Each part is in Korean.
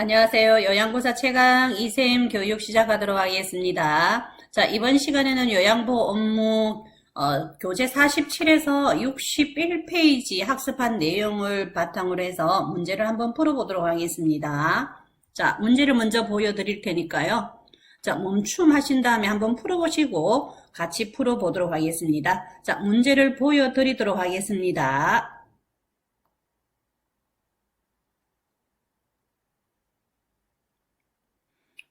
안녕하세요. 요양보사 최강 2샘 교육 시작하도록 하겠습니다. 자, 이번 시간에는 요양보 업무 교재 47에서 61페이지 학습한 내용을 바탕으로 해서 문제를 한번 풀어보도록 하겠습니다. 자, 문제를 먼저 보여드릴 테니까요. 자, 멈춤하신 다음에 한번 풀어보시고 같이 풀어보도록 하겠습니다. 자, 문제를 보여드리도록 하겠습니다.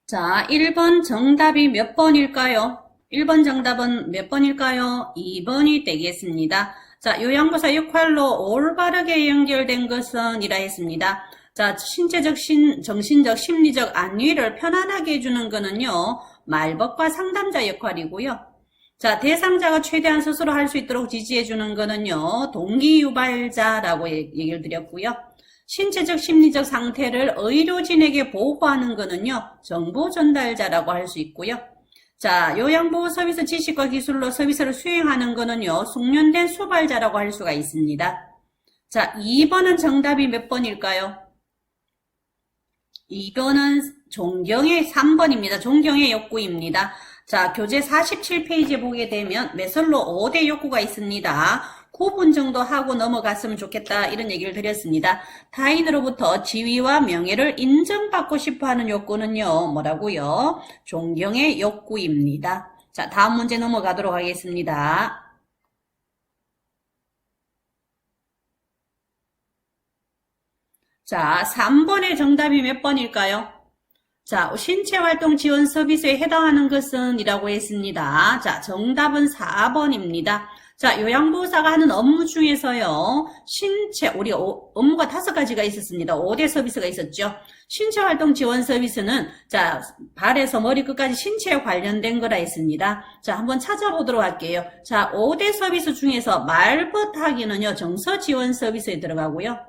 자, 1번 정답이 몇 번일까요? 1번 정답은 몇 번일까요? 2번이 되겠습니다. 자, 요양보사 역할로 올바르게 연결된 것은 이라 했습니다. 자, 신체적, 정신적, 심리적 안위를 편안하게 해주는 거는요, 말벗과 상담자 역할이고요. 자, 대상자가 최대한 스스로 할 수 있도록 지지해주는 거는요, 동기유발자라고 얘기를 드렸고요. 신체적, 심리적 상태를 의료진에게 보고하는 거는요, 정보 전달자라고 할 수 있고요. 자, 요양보호 서비스 지식과 기술로 서비스를 수행하는 거는요, 숙련된 수발자라고 할 수가 있습니다. 자, 2번은 정답이 몇 번일까요? 2번은 존경의 3번입니다. 존경의 욕구입니다. 자, 교재 47페이지에 보게 되면 매설로 5대 욕구가 있습니다. 9분 정도 하고 넘어갔으면 좋겠다 이런 얘기를 드렸습니다. 타인으로부터 지위와 명예를 인정받고 싶어하는 욕구는요, 뭐라고요? 존경의 욕구입니다. 자, 다음 문제 넘어가도록 하겠습니다. 자, 3번의 정답이 몇 번일까요? 자, 신체활동 지원 서비스에 해당하는 것은 이라고 했습니다. 자, 정답은 4번입니다. 자, 요양보호사가 하는 업무 중에서요, 우리 업무가 5가지가 있었습니다. 5대 서비스가 있었죠. 신체활동 지원 서비스는, 자, 발에서 머리 끝까지 신체에 관련된 거라 했습니다. 자, 한번 찾아보도록 할게요. 자, 5대 서비스 중에서 말벗하기는요, 정서 지원 서비스에 들어가고요.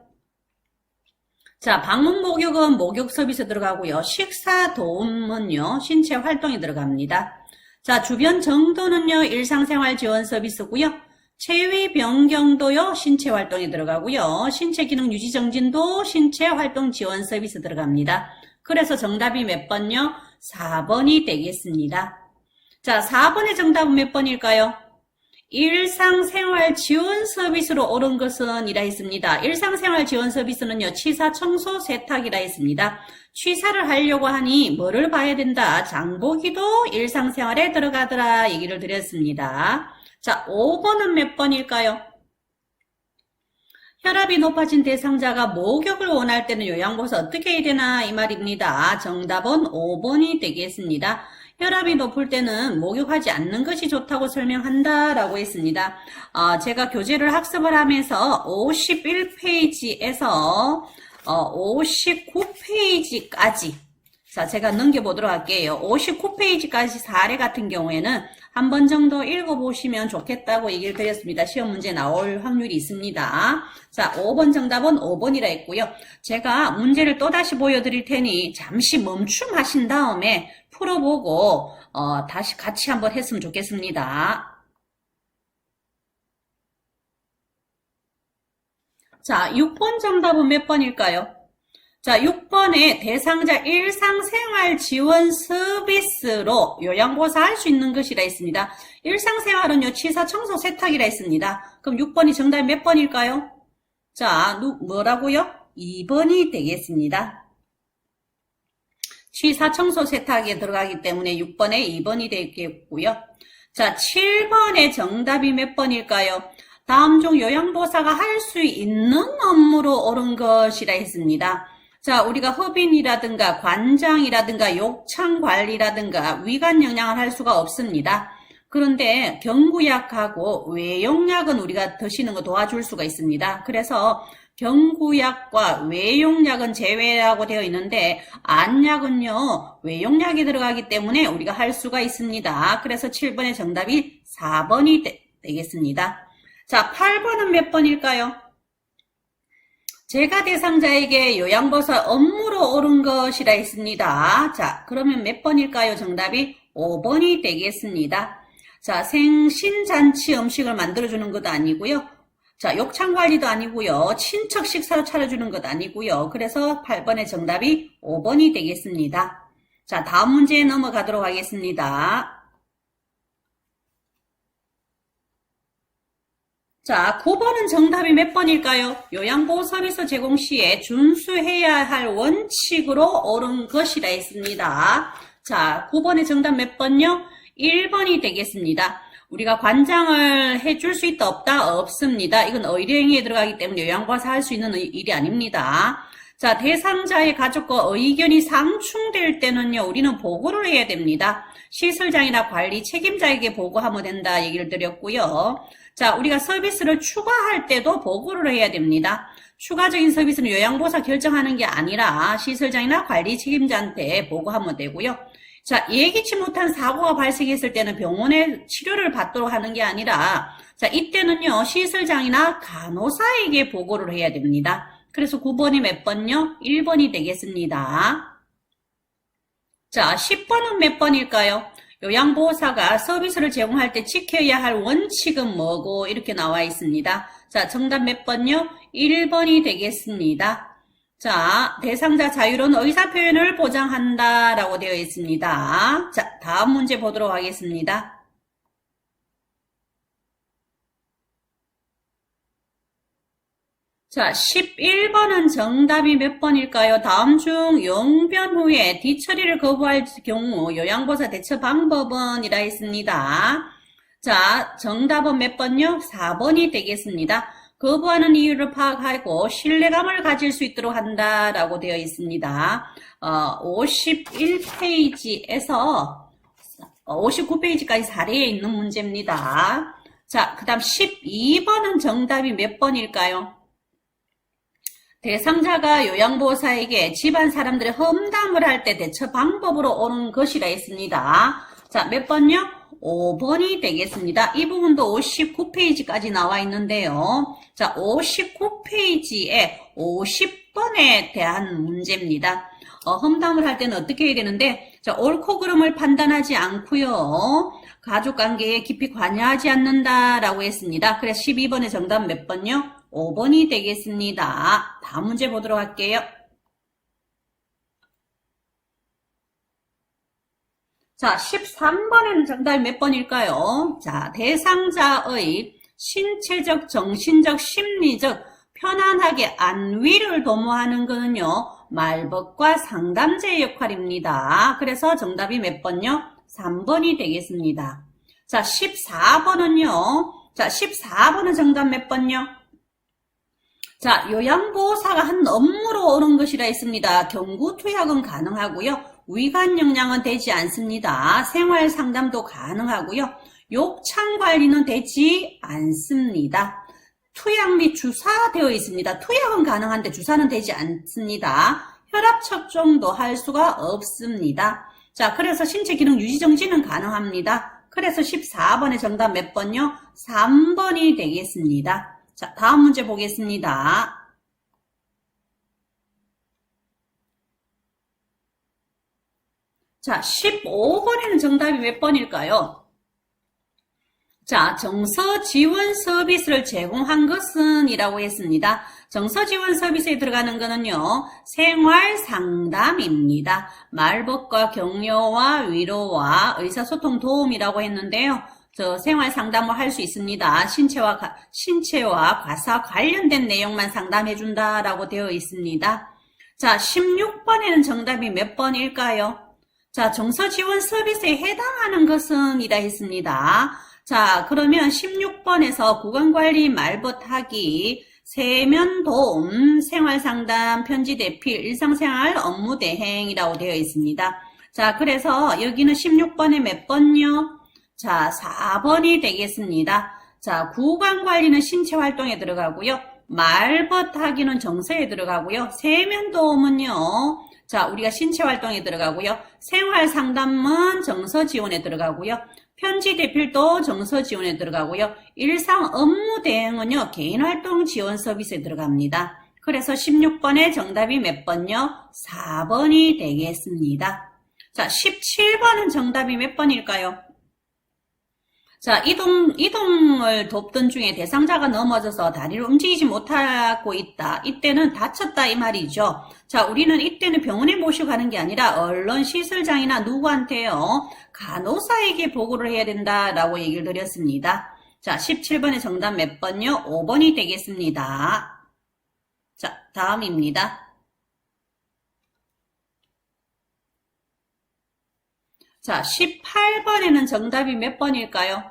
자, 방문 목욕은 목욕 서비스 들어가고요. 식사 도움은요, 신체 활동에 들어갑니다. 자, 주변 정도는요, 일상생활 지원 서비스고요. 체위 변경도요, 신체 활동에 들어가고요. 신체 기능 유지 정진도 신체 활동 지원 서비스 들어갑니다. 그래서 정답이 몇 번요? 4번이 되겠습니다. 자, 4번의 정답은 몇 번일까요? 일상생활 지원 서비스로 옳은 것은 이라 했습니다. 일상생활 지원 서비스는요, 취사, 청소, 세탁이라 했습니다. 취사를 하려고 하니 뭐를 봐야 된다? 장보기도 일상생활에 들어가더라 얘기를 드렸습니다. 자, 5번은 몇 번일까요? 혈압이 높아진 대상자가 목욕을 원할 때는 요양보호사 어떻게 해야 되나 이 말입니다. 정답은 5번이 되겠습니다. 혈압이 높을 때는 목욕하지 않는 것이 좋다고 설명한다라고 했습니다. 제가 교재를 학습을 하면서 51페이지에서 59페이지까지 자, 제가 넘겨보도록 할게요. 59페이지까지 사례 같은 경우에는 한 번 정도 읽어보시면 좋겠다고 얘기를 드렸습니다. 시험 문제 나올 확률이 있습니다. 자, 5번 정답은 5번이라 했고요. 제가 문제를 또다시 보여드릴 테니 잠시 멈춤하신 다음에 풀어보고 다시 같이 한번 했으면 좋겠습니다. 자, 6번 정답은 몇 번일까요? 자, 6번에 대상자 일상생활 지원 서비스로 요양보호사 할 수 있는 것이라 했습니다. 일상생활은요, 취사, 청소, 세탁이라 했습니다. 그럼 6번이 정답이 몇 번일까요? 자, 뭐라고요? 2번이 되겠습니다. 취사, 청소, 세탁에 들어가기 때문에 6번에 2번이 되겠고요. 자, 7번의 정답이 몇 번일까요? 다음 중 요양보호사가 할 수 있는 업무로 옳은 것이라 했습니다. 자, 우리가 흡인이라든가 관장이라든가 욕창관리라든가 위관 영양을 할 수가 없습니다. 그런데 경구약하고 외용약은 우리가 드시는 거 도와줄 수가 있습니다. 그래서 경구약과 외용약은 제외라고 되어 있는데 안약은요, 외용약이 들어가기 때문에 우리가 할 수가 있습니다. 그래서 7번의 정답이 4번이 되겠습니다. 자, 8번은 몇 번일까요? 제가 대상자에게 요양보호사 업무로 옳은 것이라 했습니다. 자, 그러면 몇 번일까요? 정답이 5번이 되겠습니다. 자, 생신잔치 음식을 만들어주는 것도 아니고요. 자, 욕창 관리도 아니고요. 친척 식사로 차려주는 것 아니고요. 그래서 8번의 정답이 5번이 되겠습니다. 자, 다음 문제에 넘어가도록 하겠습니다. 자, 9번은 정답이 몇 번일까요? 요양보호 서비스 제공 시에 준수해야 할 원칙으로 옳은 것이라 했습니다. 자, 9번의 정답 몇 번요? 1번이 되겠습니다. 우리가 관장을 해줄 수 있다 없다? 없습니다. 이건 의뢰행위에 들어가기 때문에 요양보호사 할 수 있는 일이 아닙니다. 자, 대상자의 가족과 의견이 상충될 때는요, 우리는 보고를 해야 됩니다. 시설장이나 관리 책임자에게 보고하면 된다 얘기를 드렸고요. 자, 우리가 서비스를 추가할 때도 보고를 해야 됩니다. 추가적인 서비스는 요양보호사 결정하는 게 아니라 시설장이나 관리 책임자한테 보고하면 되고요. 자, 예기치 못한 사고가 발생했을 때는 병원에 치료를 받도록 하는 게 아니라, 자, 이때는요, 시설장이나 간호사에게 보고를 해야 됩니다. 그래서 9번이 몇 번요? 1번이 되겠습니다. 자, 10번은 몇 번일까요? 요양보호사가 서비스를 제공할 때 지켜야 할 원칙은 뭐고 이렇게 나와 있습니다. 자, 정답 몇 번요? 1번이 되겠습니다. 자, 대상자 자유로운 의사표현을 보장한다 라고 되어 있습니다. 자, 다음 문제 보도록 하겠습니다. 자, 11번은 정답이 몇 번일까요? 다음 중 용변 후에 뒤처리를 거부할 경우 요양보호사 대처 방법은 이라 했습니다. 자, 정답은 몇 번요? 4번이 되겠습니다. 거부하는 이유를 파악하고 신뢰감을 가질 수 있도록 한다라고 되어 있습니다. 51페이지에서 59페이지까지 사례에 있는 문제입니다. 자, 그 다음 12번은 정답이 몇 번일까요? 대상자가 요양보호사에게 집안 사람들의 험담을 할 때 대처 방법으로 오는 것이라 했습니다. 자, 몇 번요? 5번이 되겠습니다. 이 부분도 59페이지까지 나와 있는데요. 자, 59페이지에 50번에 대한 문제입니다. 험담을 할 때는 어떻게 해야 되는데, 자, 옳고 그름을 판단하지 않고요. 가족관계에 깊이 관여하지 않는다라고 했습니다. 그래서 12번의 정답 몇 번요? 5번이 되겠습니다. 다음 문제 보도록 할게요. 자, 13번에는 정답이 몇 번일까요? 자, 대상자의 신체적, 정신적, 심리적, 편안하게 안위를 도모하는 것은요, 말벗과 상담자의 역할입니다. 그래서 정답이 몇 번요? 3번이 되겠습니다. 자, 14번은요, 자, 14번은 정답 몇 번요? 자, 요양보호사가 한 업무로 오는 것이라 했습니다. 경구투약은 가능하고요. 위간 영양은 되지 않습니다. 생활 상담도 가능하고요. 욕창 관리는 되지 않습니다. 투약 및 주사 되어 있습니다. 투약은 가능한데 주사는 되지 않습니다. 혈압 측정도 할 수가 없습니다. 자, 그래서 신체 기능 유지 정지는 가능합니다. 그래서 14번의 정답 몇 번요? 3번이 되겠습니다. 자, 다음 문제 보겠습니다. 자, 15번에는 정답이 몇 번일까요? 자, 정서 지원 서비스를 제공한 것은 이라고 했습니다. 정서 지원 서비스에 들어가는 것은요, 생활 상담입니다. 말벗과 격려와 위로와 의사소통 도움이라고 했는데요. 저 생활 상담을 할 수 있습니다. 신체와 과사 관련된 내용만 상담해준다라고 되어 있습니다. 자, 16번에는 정답이 몇 번일까요? 자, 정서 지원 서비스에 해당하는 것은 이라 했습니다. 자, 그러면 16번에서 구강관리 말벗하기, 세면도움, 생활상담, 편지대필, 일상생활 업무대행이라고 되어 있습니다. 자, 그래서 여기는 16번에 몇 번요? 자, 4번이 되겠습니다. 자, 구강관리는 신체활동에 들어가고요. 말벗하기는 정서에 들어가고요. 세면도움은요. 자, 우리가 신체활동에 들어가고요. 생활상담은 정서지원에 들어가고요. 편지대필도 정서지원에 들어가고요. 일상 업무대행은요. 개인활동 지원 서비스에 들어갑니다. 그래서 16번의 정답이 몇 번요? 4번이 되겠습니다. 자, 17번은 정답이 몇 번일까요? 자, 이동을 돕던 중에 대상자가 넘어져서 다리를 움직이지 못하고 있다. 이때는 다쳤다 이 말이죠. 자, 우리는 이때는 병원에 모시고 가는 게 아니라 얼른 시설장이나 누구한테요? 간호사에게 보고를 해야 된다라고 얘기를 드렸습니다. 자, 17번의 정답 몇 번요? 5번이 되겠습니다. 자, 다음입니다. 자, 18번에는 정답이 몇 번일까요?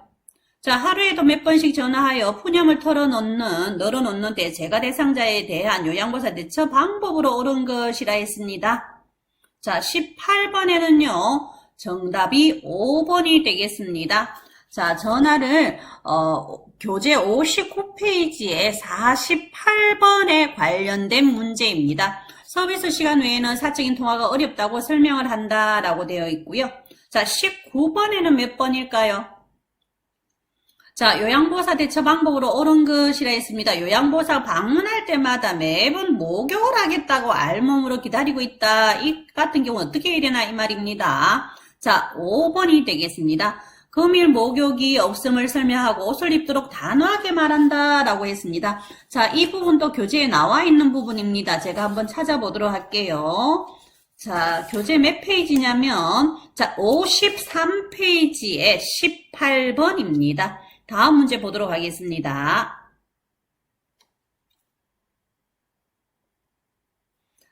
자, 하루에도 몇 번씩 전화하여 푸념을 널어놓는 때 제가 대상자에 대한 요양보사 대처 방법으로 옳은 것이라 했습니다. 자, 18번에는요, 정답이 5번이 되겠습니다. 자, 전화를, 교재 59페이지에 48번에 관련된 문제입니다. 서비스 시간 외에는 사적인 통화가 어렵다고 설명을 한다라고 되어 있고요. 자, 19번에는 몇 번일까요? 자, 요양보호사 대처 방법으로 옳은 것이라 했습니다. 요양보호사 방문할 때마다 매번 목욕을 하겠다고 알몸으로 기다리고 있다. 이 같은 경우 어떻게 해야 되나 이 말입니다. 자, 5번이 되겠습니다. 금일 목욕이 없음을 설명하고 옷을 입도록 단호하게 말한다 라고 했습니다. 자, 이 부분도 교재에 나와 있는 부분입니다. 제가 한번 찾아보도록 할게요. 자, 교재 몇 페이지냐면, 자, 53페이지에 18번입니다. 다음 문제 보도록 하겠습니다.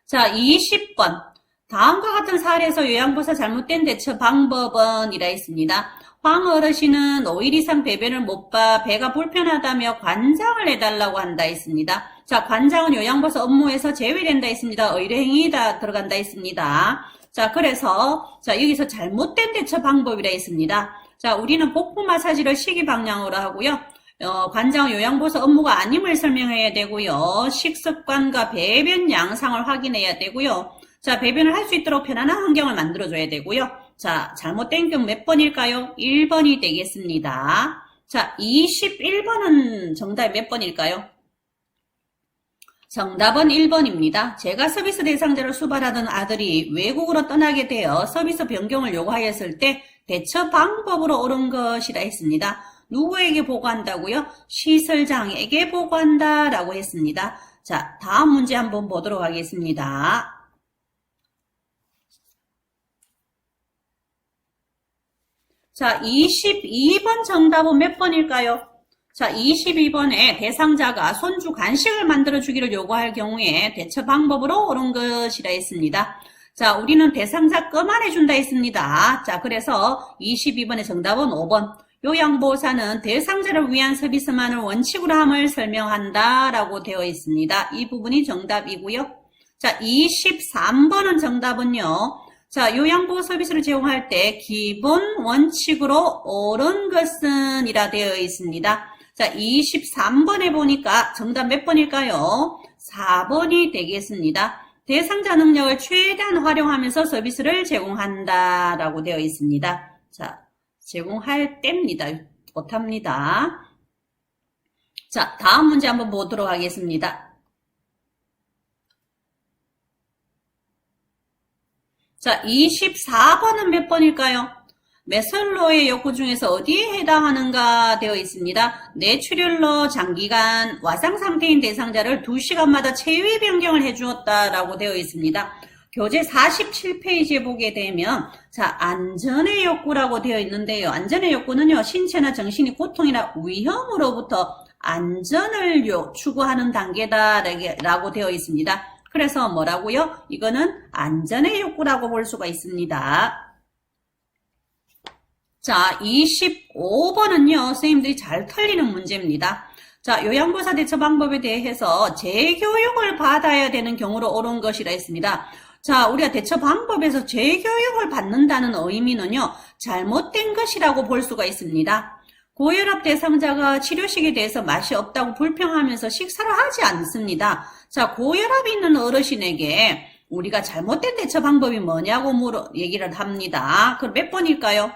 자, 20번. 다음과 같은 사례에서 요양보호사 잘못된 대처 방법은 이라 있습니다. 황 어르신은 5일 이상 배변을 못 봐 배가 불편하다며 관장을 해달라고 한다 했습니다. 자, 관장은 요양보호사 업무에서 제외된다 했습니다. 의뢰행위다 들어간다 했습니다. 자, 그래서 자 여기서 잘못된 대처 방법이라 했습니다. 자, 우리는 복부 마사지를 시기 방향으로 하고요. 관장은 요양보호사 업무가 아님을 설명해야 되고요. 식습관과 배변 양상을 확인해야 되고요. 자, 배변을 할 수 있도록 편안한 환경을 만들어줘야 되고요. 자, 잘못된 경우 몇 번일까요? 1번이 되겠습니다. 자, 21번은 정답 몇 번일까요? 정답은 1번입니다. 제가 서비스 대상자를 수발하던 아들이 외국으로 떠나게 되어 서비스 변경을 요구하였을 때 대처 방법으로 옳은 것이라 했습니다. 누구에게 보고한다고요? 시설장에게 보고한다 라고 했습니다. 자, 다음 문제 한번 보도록 하겠습니다. 자, 22번 정답은 몇 번일까요? 자, 22번에 대상자가 손주 간식을 만들어주기를 요구할 경우에 대처 방법으로 옳은 것이라 했습니다. 자, 우리는 대상자 거만 해준다 했습니다. 자, 그래서 22번의 정답은 5번. 요양보호사는 대상자를 위한 서비스만을 원칙으로 함을 설명한다 라고 되어 있습니다. 이 부분이 정답이고요. 자, 23번은 정답은요. 자, 요양보호 서비스를 제공할 때 기본 원칙으로 옳은 것은 이라 되어 있습니다. 자, 23번에 보니까 정답 몇 번일까요? 4번이 되겠습니다. 대상자 능력을 최대한 활용하면서 서비스를 제공한다 라고 되어 있습니다. 자, 제공할 때입니다. 못합니다. 자, 다음 문제 한번 보도록 하겠습니다. 자, 24번은 몇 번일까요? 메설로의 욕구 중에서 어디에 해당하는가 되어 있습니다. 뇌출혈로 장기간 와상 상태인 대상자를 2시간마다 체위 변경을 해주었다라고 되어 있습니다. 교재 47페이지에 보게 되면 자, 안전의 욕구라고 되어 있는데요. 안전의 욕구는요, 신체나 정신이 고통이나 위험으로부터 안전을 추구하는 단계다라고 되어 있습니다. 그래서 뭐라고요? 이거는 안전의 욕구라고 볼 수가 있습니다. 자, 25번은요, 선생님들이 잘 틀리는 문제입니다. 자, 요양보호사 대처 방법에 대해서 재교육을 받아야 되는 경우로 옳은 것이라 했습니다. 자, 우리가 대처 방법에서 재교육을 받는다는 의미는요, 잘못된 것이라고 볼 수가 있습니다. 고혈압 대상자가 치료식에 대해서 맛이 없다고 불평하면서 식사를 하지 않습니다. 자, 고혈압이 있는 어르신에게 우리가 잘못된 대처 방법이 뭐냐고 얘기를 합니다. 그럼 몇 번일까요?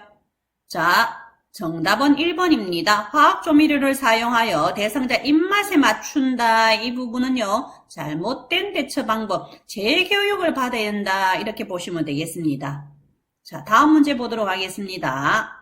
자, 정답은 1번입니다. 화학조미료를 사용하여 대상자 입맛에 맞춘다. 이 부분은요, 잘못된 대처 방법, 재교육을 받아야 한다. 이렇게 보시면 되겠습니다. 자, 다음 문제 보도록 하겠습니다.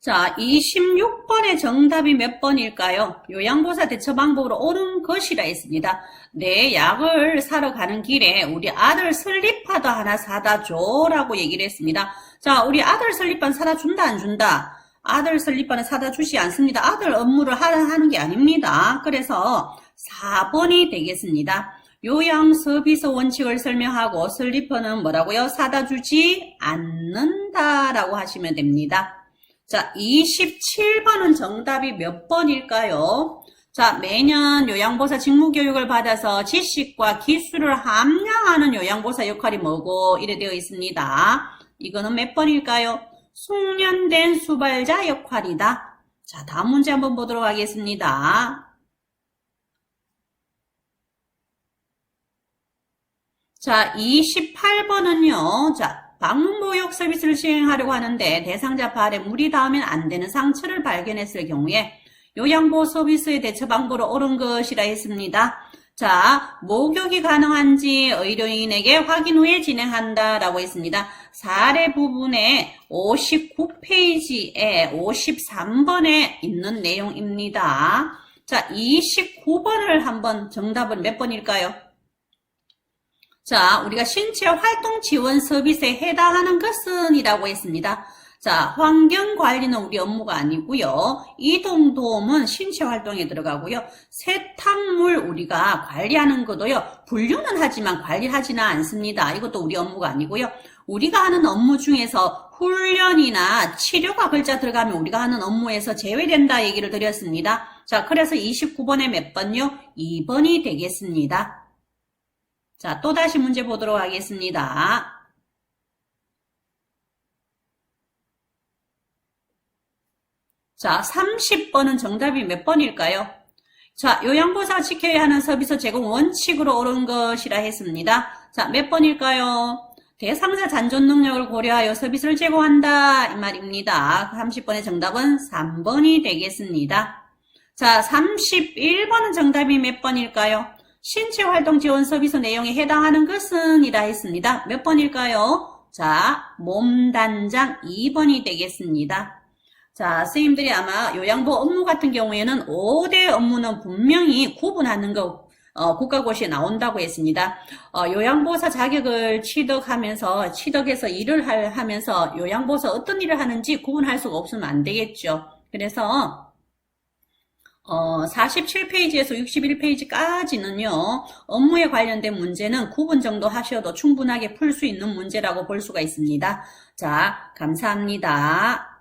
자, 26번의 정답이 몇 번일까요? 요양보사 대처 방법으로 옳은 것이라 했습니다. 내 약을 사러 가는 길에 우리 아들 슬리퍼도 하나 사다 줘라고 얘기를 했습니다. 자, 우리 아들 슬리퍼는 사다 준다, 안 준다? 아들 슬리퍼는 사다 주지 않습니다. 아들 업무를 하는 게 아닙니다. 그래서 4번이 되겠습니다. 요양 서비스 원칙을 설명하고 슬리퍼는 뭐라고요? 사다 주지 않는다라고 하시면 됩니다. 자, 27번은 정답이 몇 번일까요? 자, 매년 요양보사 직무교육을 받아서 지식과 기술을 함양하는 요양보사 역할이 뭐고 이래 되어 있습니다. 이거는 몇 번일까요? 숙련된 수발자 역할이다. 자, 다음 문제 한번 보도록 하겠습니다. 자, 28번은요. 자, 방문보육 서비스를 시행하려고 하는데 대상자 발에 물이 닿으면 안 되는 상처를 발견했을 경우에 요양보호 서비스의 대처 방법으로 옳은 것이라 했습니다. 자, 목욕이 가능한지 의료인에게 확인 후에 진행한다라고 했습니다. 사례 부분에 59페이지에 53번에 있는 내용입니다. 자, 29번을 한번 정답은 몇 번일까요? 자, 우리가 신체 활동 지원 서비스에 해당하는 것은 이라고 했습니다. 자, 환경관리는 우리 업무가 아니고요. 이동도움은 신체 활동에 들어가고요. 세탁물 우리가 관리하는 것도요. 분류는 하지만 관리하지는 않습니다. 이것도 우리 업무가 아니고요. 우리가 하는 업무 중에서 훈련이나 치료가 글자 들어가면 우리가 하는 업무에서 제외된다 얘기를 드렸습니다. 자, 그래서 29번에 몇 번요? 2번이 되겠습니다. 자, 또다시 문제 보도록 하겠습니다. 자, 30번은 정답이 몇 번일까요? 자, 요양보사가 지켜야 하는 서비스 제공 원칙으로 옳은 것이라 했습니다. 자, 몇 번일까요? 대상자 잔존 능력을 고려하여 서비스를 제공한다 이 말입니다. 30번의 정답은 3번이 되겠습니다. 자, 31번은 정답이 몇 번일까요? 신체활동 지원 서비스 내용에 해당하는 것은 이라 했습니다. 몇 번일까요? 자, 몸단장 2번이 되겠습니다. 자, 선생님들이 아마 요양보 업무 같은 경우에는 5대 업무는 분명히 구분하는 거 국가고시에 나온다고 했습니다. 요양보호사 자격을 취득해서 일을 하면서 요양보호사 어떤 일을 하는지 구분할 수가 없으면 안 되겠죠. 그래서 47페이지에서 61페이지까지는요, 업무에 관련된 문제는 구분 정도 하셔도 충분하게 풀 수 있는 문제라고 볼 수가 있습니다. 자, 감사합니다.